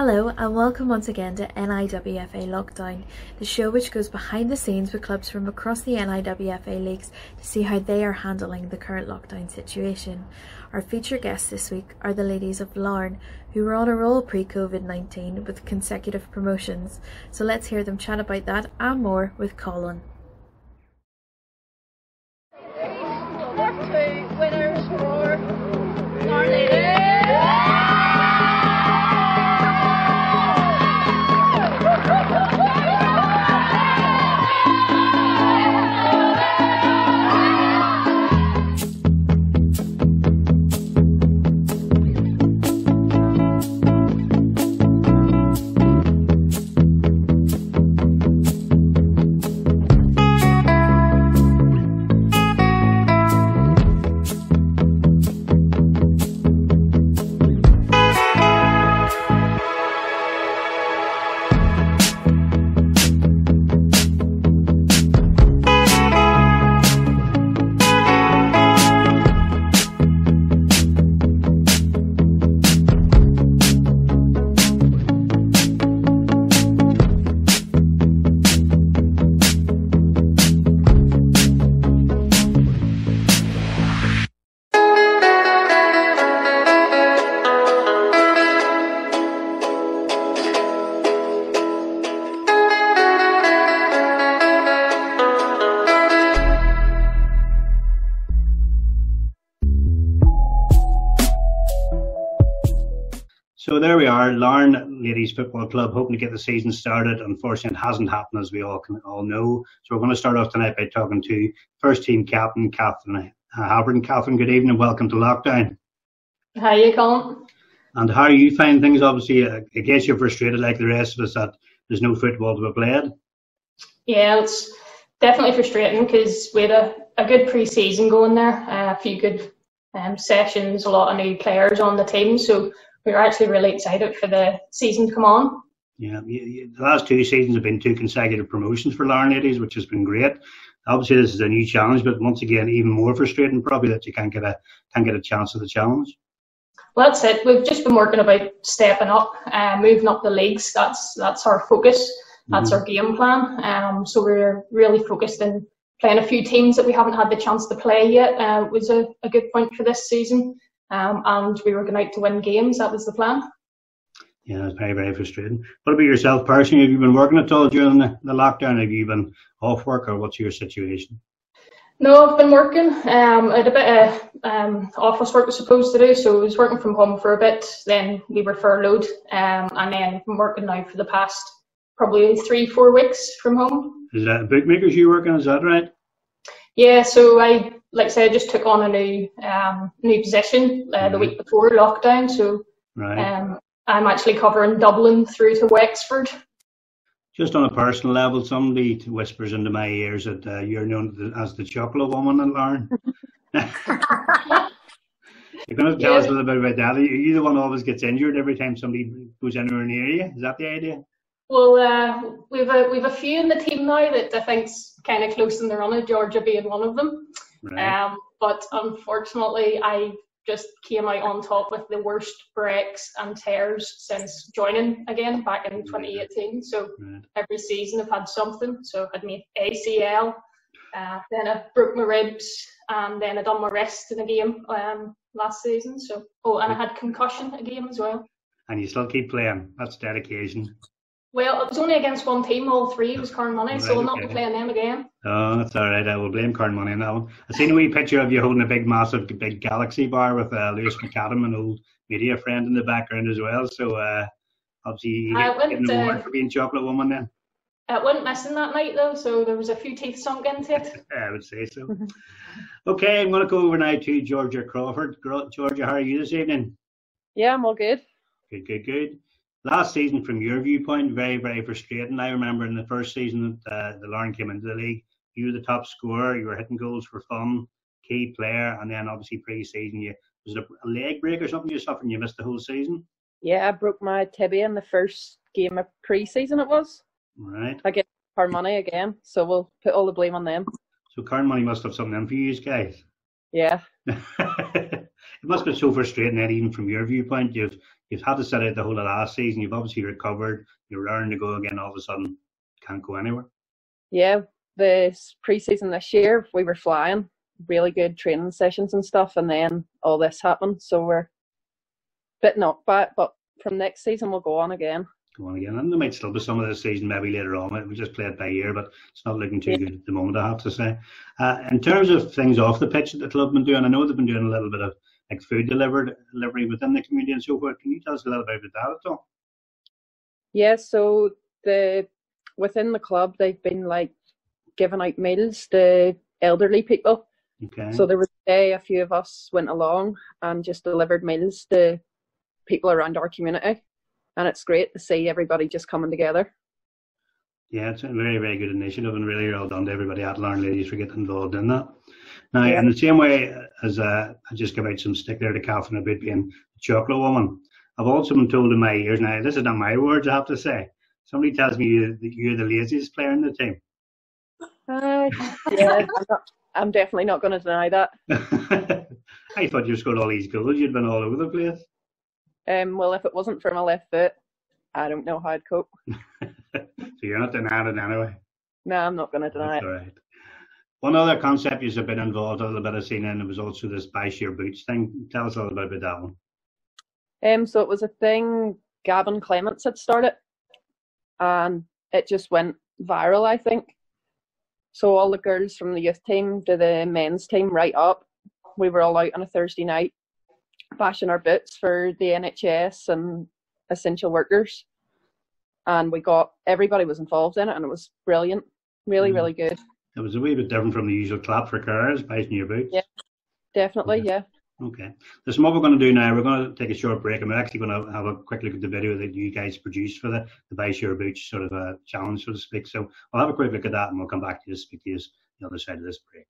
Hello and welcome once again to NIWFA Lockdown, the show which goes behind the scenes with clubs from across the NIWFA leagues to see how they are handling the current lockdown situation. Our featured guests this week are the ladies of Larne, who were on a roll pre-COVID-19 with consecutive promotions. So let's hear them chat about that and more with Colin. 4-2 winners for Larne Ladies. So there we are, Larne Ladies Football Club, hoping to get the season started. Unfortunately, it hasn't happened, as we all know. So we're going to start off tonight by talking to first team captain, Catherine Halbert. Catherine, good evening. Welcome to Lockdown. How are you, Colin? And how are you finding things? Obviously, I guess you're frustrated like the rest of us that there's no football to be played. Yeah, it's definitely frustrating because we had a good pre-season going there, a few good sessions, a lot of new players on the team. So we were actually really excited for the season to come on. Yeah, the last two seasons have been two consecutive promotions for Larne Ladies, which has been great. Obviously, this is a new challenge, but once again, even more frustrating probably that you can't get a chance at the challenge. Well, that's it. We've just been working about stepping up, moving up the leagues. That's our focus. That's our game plan. So we're really focused in playing a few teams that we haven't had the chance to play yet. It was a good point for this season. And we were going out to win games. That was the plan. Yeah, it's very, very frustrating. What about yourself personally? Have you been working at all during the lockdown? Have you been off work, or what's your situation? No, I've been working. I had a bit of office work I was supposed to do, so I was working from home for a bit. Then we were furloughed, and then I've been working now for the past probably 3-4 weeks from home. Is that bookmakers you're working? Is that right? Yeah, so I just took on a new position the week before lockdown. So I'm actually covering Dublin through to Wexford. Just on a personal level, somebody whispers into my ears that you're known as the chocolate woman at Larne. You're going to tell us a little bit about that. Are you the one who always gets injured every time somebody goes anywhere near you? Is that the idea? Well, we've a few in the team now that I think's kind of close in the running, Georgia being one of them. Right. But unfortunately, I just came out on top with the worst breaks and tears since joining again back in 2018. So every season I've had something. So I had my ACL, then I broke my ribs, and then I done my wrist in a game last season. So and I had concussion a game as well. And you still keep playing. That's dedication. Well, it was only against one team, all three. It was Carnmoney, so we'll not be playing them again. Oh, that's all right. I will blame Carnmoney on that one. I've seen a wee picture of you holding a big Galaxy bar with Lewis McAdam, an old media friend, in the background as well. So obviously you get an award for being chocolate woman then. It went missing that night though, so there was a few teeth sunk into it. I would say so. Okay, I'm going to go over now to Georgia Crawford. Georgia, how are you this evening? Yeah, I'm all good. Good. Last season, from your viewpoint, very, very frustrating. I remember in the first season that the Larne came into the league, you were the top scorer, you were hitting goals for fun, key player, and then obviously pre-season, was it a leg break or something you suffered and you missed the whole season? Yeah, I broke my tibia in the first game of pre-season it was. Right. Against Carnmoney again, so we'll put all the blame on them. So Carnmoney must have something in for you guys. Yeah, It must be so frustrating, Ed, even from your viewpoint. You've had to sit out the whole of last season. You've obviously recovered. You're raring to go again. All of a sudden, can't go anywhere. Yeah, the pre-season this year we were flying, really good training sessions and stuff, and then all this happened. So we're a bit knocked back, but from next season we'll go on again. Go on again, and there might still be some of this season maybe later on. We just play it by ear, but it's not looking too good at the moment, I have to say. In terms of things off the pitch that the club have been doing, I know they've been doing a little bit of like food delivery within the community and so forth. Can you tell us a little bit about that at all? Yeah, so within the club they've been like giving out meals to elderly people. Okay. So there was a day a few of us went along and just delivered meals to people around our community. And it's great to see everybody just coming together. Yeah, it's a very, very good initiative, and really well done to everybody at Larne Ladies for getting involved in that. Now, in the same way as I just give out some stick there to Catherine about being a chocolate woman, I've also been told in my ears, now this is not my words, I have to say, somebody tells me that you're the laziest player in the team. Yeah, I'm definitely not going to deny that. I thought you scored all these goals, you'd been all over the place. Well, if it wasn't for my left foot, I don't know how I'd cope. So you're not denying it anyway? No, I'm not going to deny it. All right. One other concept you've been involved a little bit of seeing in, it was also this buy your boots thing. Tell us a little bit about that one. So it was a thing Gavin Clements had started, and it just went viral, I think. So all the girls from the youth team to the men's team right up, we were all out on a Thursday night bashing our boots for the NHS and essential workers, and everybody was involved in it, and it was brilliant. Really, really good. It was a wee bit different from the usual clap for carers, bashing your boots. Yeah, definitely, yeah. Okay. Listen, what we're going to do now, we're going to take a short break, and we're actually going to have a quick look at the video that you guys produced for the Buy Your Boots sort of a challenge, so to speak. So we'll have a quick look at that, and we'll come back to you to speak to you the other side of this break.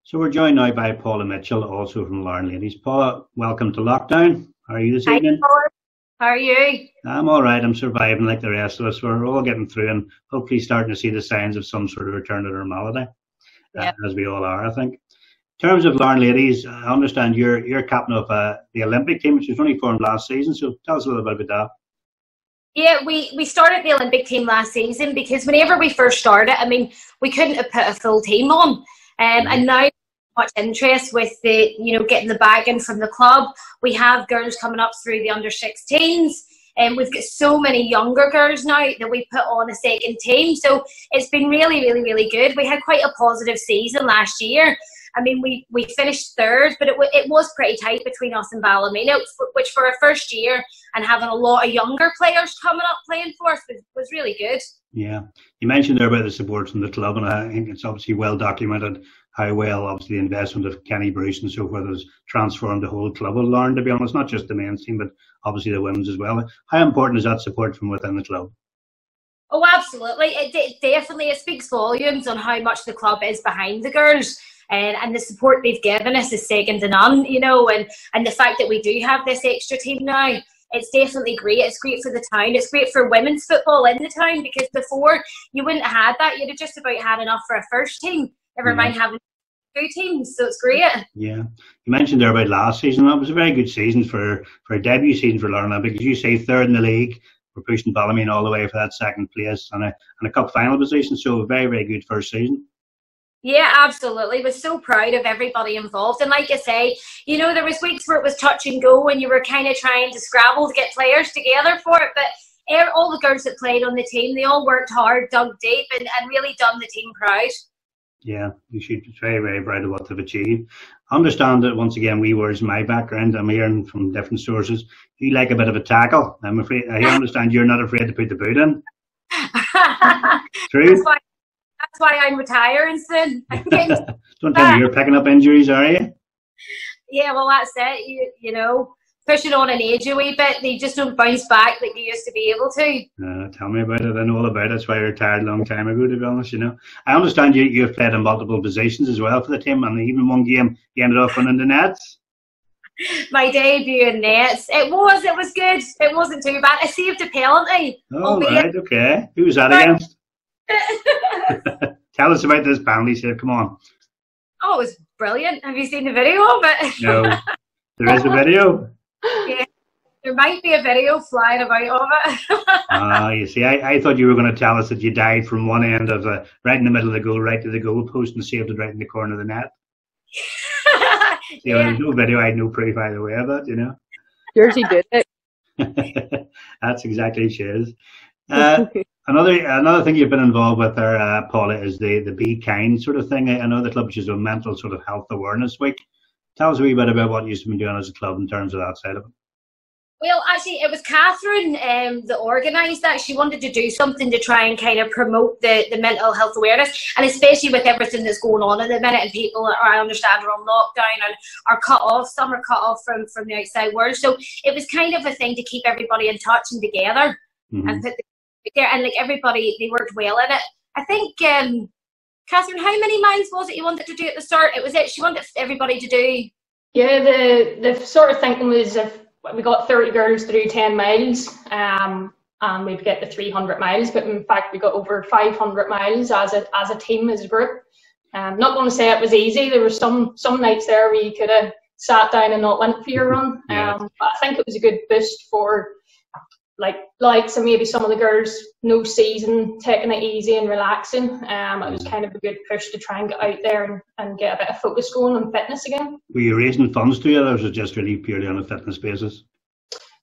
So we're joined now by Paula Mitchell, also from Larne Ladies. Paula, welcome to Lockdown. How are you this evening? Paula. How are you? I'm all right. I'm surviving like the rest of us. We're all getting through and hopefully starting to see the signs of some sort of return to normality, as we all are, I think. In terms of Larne Ladies, I understand you're captain of the Olympic team, which was only formed last season. So tell us a little bit about that. Yeah, we started the Olympic team last season because whenever we first started, I mean, we couldn't have put a full team on. And now much interest with the, getting the backing from the club. We have girls coming up through the under-16s, and we've got so many younger girls now that we put on a second team. So it's been really, really, really good. We had quite a positive season last year. I mean, we finished third, but it was pretty tight between us and Ballymena, which for our first year and having a lot of younger players coming up playing for us was really good. Yeah. You mentioned there about the support from the club, and I think it's obviously well documented how well, obviously, the investment of Kenny Bruce and so forth has transformed the whole club of Larne, to be honest, not just the men's team, but obviously the women's as well. How important is that support from within the club? Oh, absolutely. It speaks volumes on how much the club is behind the girls. And the support they've given us is second to none, and the fact that we do have this extra team now, it's definitely great. It's great for the town. It's great for women's football in the town, because before you wouldn't have had that. You'd have just about had enough for a first team, never mind having two teams, so it's great. Yeah. You mentioned there about last season. That was a very good season for a debut season for Larne, because you say third in the league. We're pushing Ballymena all the way for that second place and a cup final position, so a very, very good first season. Yeah, absolutely. Was so proud of everybody involved. And like I say, you know, there was weeks where it was touch and go and you were kind of trying to scrabble to get players together for it. But all the girls that played on the team, they all worked hard, dug deep, and really done the team proud. Yeah, you should be very, very proud of what they've achieved. I understand that, once again, WeWor's my background. I'm hearing from different sources. You like a bit of a tackle. I'm afraid. I understand you're not afraid to put the boot in. True. That's why I'm retiring soon. Don't tell me you're picking up injuries, are you? Yeah, well, that's it. You know, pushing on an age a wee bit, they just don't bounce back like you used to be able to. Tell me about it. I know all about it. That's why I retired a long time ago, to be honest, you know. I understand you've played in multiple positions as well for the team, and even one game you ended up running the nets. My debut in nets. It was good. It wasn't too bad. I saved a penalty. Oh, right, okay. Who was that against? Tell us about this penalty save. Come on. Oh, it was brilliant. Have you seen the video of it? No. There is a video? Yeah. There might be a video flying about of it. You see, I thought you were going to tell us that you died from one end of right in the middle of the goal, right to the goal post, and saved it right in the corner of the net. Yeah. There's no video. I had no proof either way of that, you know. Jersey did it. That's exactly Shiz. Another thing you've been involved with there, Paula, is the Be Kind sort of thing. I know the club is a mental sort of health awareness week. Tell us a wee bit about what you've been doing as a club in terms of that side of it. Well, actually, it was Catherine that organised that. She wanted to do something to try and kind of promote the mental health awareness, and especially with everything that's going on at the minute, and people, I understand, are on lockdown and are cut off. Some are cut off from the outside world. So it was kind of a thing to keep everybody in touch and together, and put there, and like everybody, they worked well in it. I think, Catherine, how many miles was it you wanted to do at the start? She wanted everybody to do. Yeah, the sort of thinking was if we got 30 girls to do 10 miles, and we'd get the 300 miles. But in fact, we got over 500 miles as a team, as a group. Not going to say it was easy. There were some nights there where you could have sat down and not went for your run. But I think it was a good boost for so maybe some of the girls, no season, taking it easy and relaxing. It was kind of a good push to try and get out there and get a bit of focus going on fitness again. Were you raising funds to it, or was it just really purely on a fitness basis?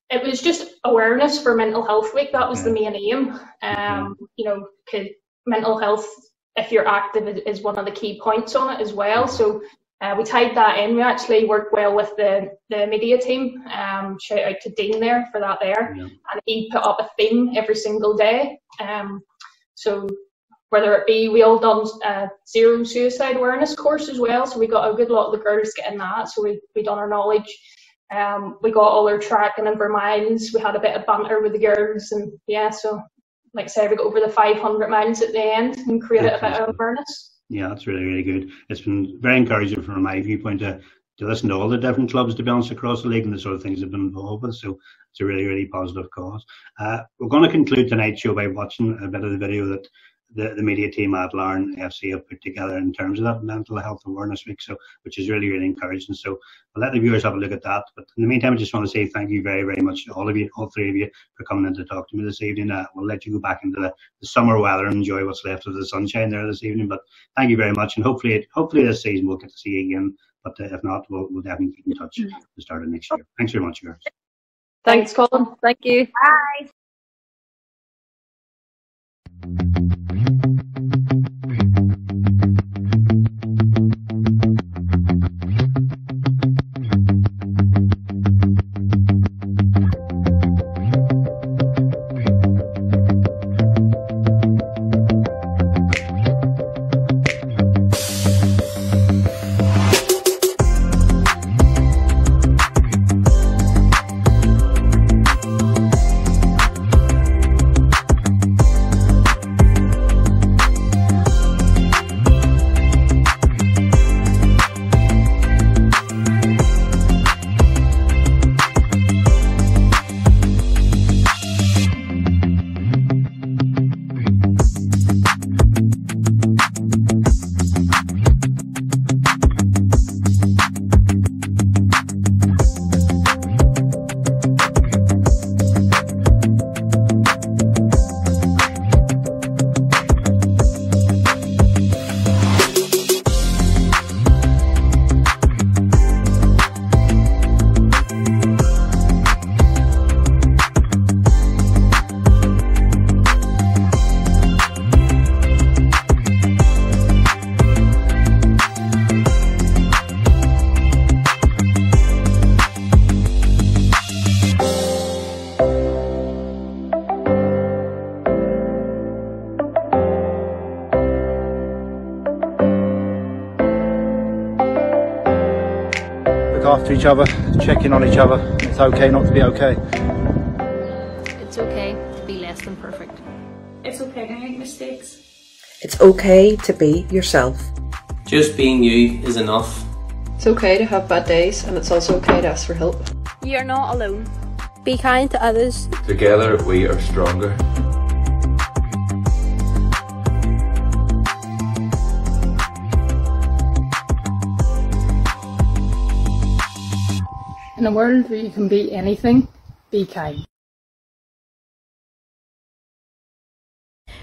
It was just awareness for Mental Health Week. That was the main aim. You know, 'cause mental health, if you're active, is one of the key points on it as well. So we tied that in. We actually worked well with the media team. Shout out to Dean there for that there. And he put up a theme every single day. So whether it be, we all done zero suicide awareness course as well. So we got a good lot of the girls getting that. So we done our knowledge. We got all our tracking of our miles. We had a bit of banter with the girls, and so like I said, we got over the 500 miles at the end and created a bit of awareness. Yeah, that's really, really good. It's been very encouraging from my viewpoint to listen to all the different clubs, to be honest, across the league, and the sort of things they've been involved with. So it's a really, really positive cause. We're going to conclude tonight's show by watching a bit of the video that the media team at Larne FC have put together in terms of that mental health awareness week, which is really, really encouraging. So I'll let the viewers have a look at that. But in the meantime, I just want to say thank you very, very much to all of you, all three of you, for coming in to talk to me this evening. We'll let you go back into the summer weather and enjoy what's left of the sunshine there this evening. But thank you very much, and hopefully this season we'll get to see you again. But if not, we'll definitely keep in touch at the start of next year. Thanks very much, girls. Thanks, Colin. Thank you. Bye. after each other, check in on each other. It's okay not to be okay. It's okay to be less than perfect. It's okay to make mistakes. It's okay to be yourself. Just being you is enough. It's okay to have bad days, and it's also okay to ask for help. You're not alone. Be kind to others. Together we are stronger. In a world where you can be anything, be kind.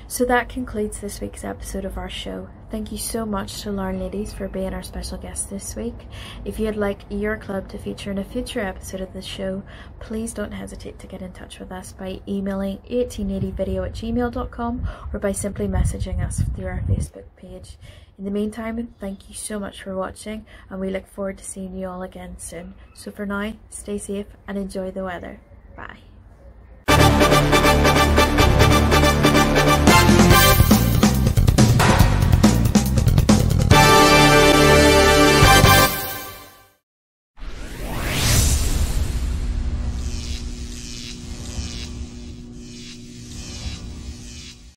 So that concludes this week's episode of our show. Thank you so much to Larne Ladies for being our special guest this week. If you'd like your club to feature in a future episode of this show, please don't hesitate to get in touch with us by emailing 1880video@gmail.com or by simply messaging us through our Facebook page. In the meantime, thank you so much for watching, and we look forward to seeing you all again soon. So for now, stay safe and enjoy the weather. Bye.